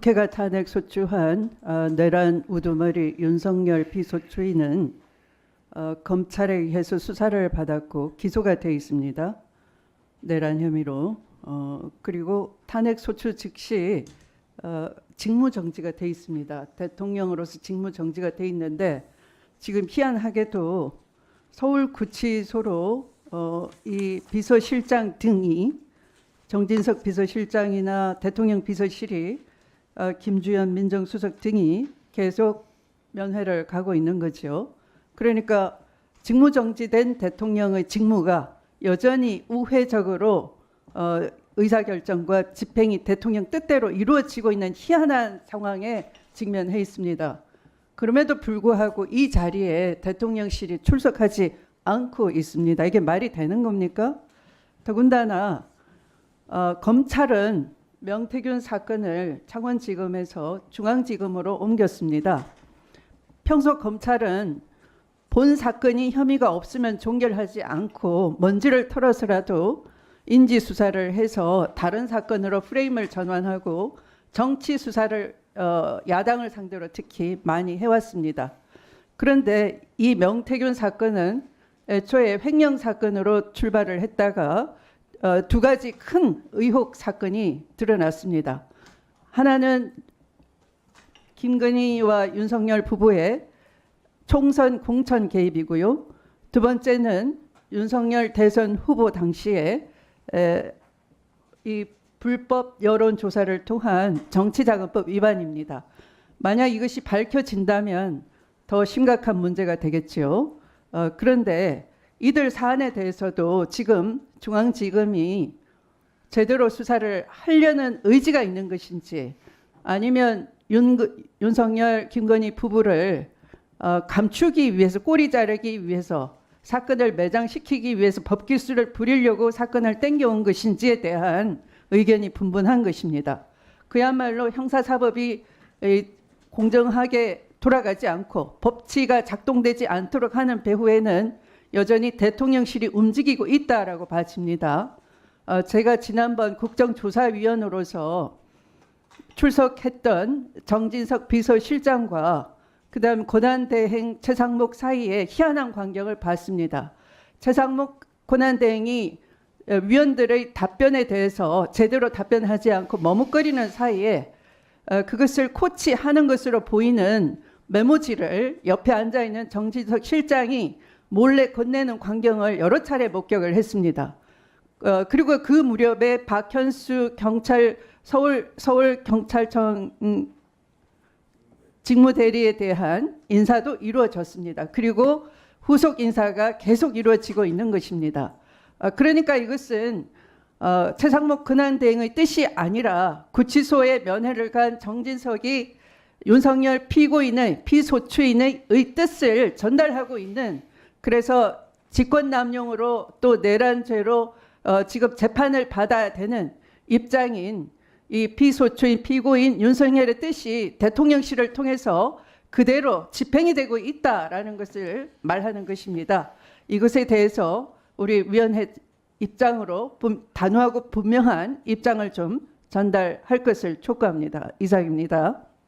국회가 탄핵 소추한 내란 우두머리 윤석열 비소추인은 검찰에 의해서 수사를 받았고 기소가 돼 있습니다. 내란 혐의로. 그리고 탄핵 소추 즉시 직무 정지가 돼 있습니다. 대통령으로서 직무 정지가 돼 있는데 지금 희한하게도 서울구치소로 이 비서실장 등이 정진석 비서실장이나 대통령 비서실이 김주현 민정수석 등이 계속 면회를 가고 있는 거죠. 그러니까 직무정지된 대통령의 직무가 여전히 우회적으로 의사결정과 집행이 대통령 뜻대로 이루어지고 있는 희한한 상황에 직면해 있습니다. 그럼에도 불구하고 이 자리에 대통령실이 출석하지 않고 있습니다. 이게 말이 되는 겁니까? 더군다나 검찰은 명태균 사건을 창원지검에서 중앙지검으로 옮겼습니다. 평소 검찰은 본 사건이 혐의가 없으면 종결하지 않고 먼지를 털어서라도 인지 수사를 해서 다른 사건으로 프레임을 전환하고 정치 수사를 야당을 상대로 특히 많이 해왔습니다. 그런데 이 명태균 사건은 애초에 횡령 사건으로 출발을 했다가 두 가지 큰 의혹 사건이 드러났습니다. 하나는 김건희와 윤석열 부부의 총선 공천 개입이고요. 두 번째는 윤석열 대선 후보 당시에 이 불법 여론조사를 통한 정치자금법 위반입니다. 만약 이것이 밝혀진다면 더 심각한 문제가 되겠지요. 그런데 이들 사안에 대해서도 지금 중앙지검이 제대로 수사를 하려는 의지가 있는 것인지 아니면 윤석열, 김건희 부부를 감추기 위해서 꼬리 자르기 위해서 사건을 매장시키기 위해서 법기술을 부리려고 사건을 땡겨온 것인지에 대한 의견이 분분한 것입니다. 그야말로 형사사법이 공정하게 돌아가지 않고 법치가 작동되지 않도록 하는 배후에는 여전히 대통령실이 움직이고 있다라고 봐집니다. 제가 지난번 국정조사위원으로서 출석했던 정진석 비서실장과 그다음 권한대행 최상목 사이에 희한한 광경을 봤습니다. 최상목 권한대행이 위원들의 답변에 대해서 제대로 답변하지 않고 머뭇거리는 사이에 그것을 코치하는 것으로 보이는 메모지를 옆에 앉아있는 정진석 실장이 몰래 건네는 광경을 여러 차례 목격을 했습니다. 그리고 그 무렵에 박현수 서울경찰청 직무대리에 대한 인사도 이루어졌습니다. 그리고 후속 인사가 계속 이루어지고 있는 것입니다. 그러니까 이것은 최상목 권한대행의 뜻이 아니라 구치소에 면회를 간 정진석이 윤석열 피고인의 피소추인의 뜻을 전달하고 있는, 그래서 직권남용으로 또 내란죄로 지금 재판을 받아야 되는 입장인 이 피소추인 피고인 윤석열의 뜻이 대통령실을 통해서 그대로 집행이 되고 있다라는 것을 말하는 것입니다. 이것에 대해서 우리 위원회 입장으로 단호하고 분명한 입장을 좀 전달할 것을 촉구합니다. 이상입니다.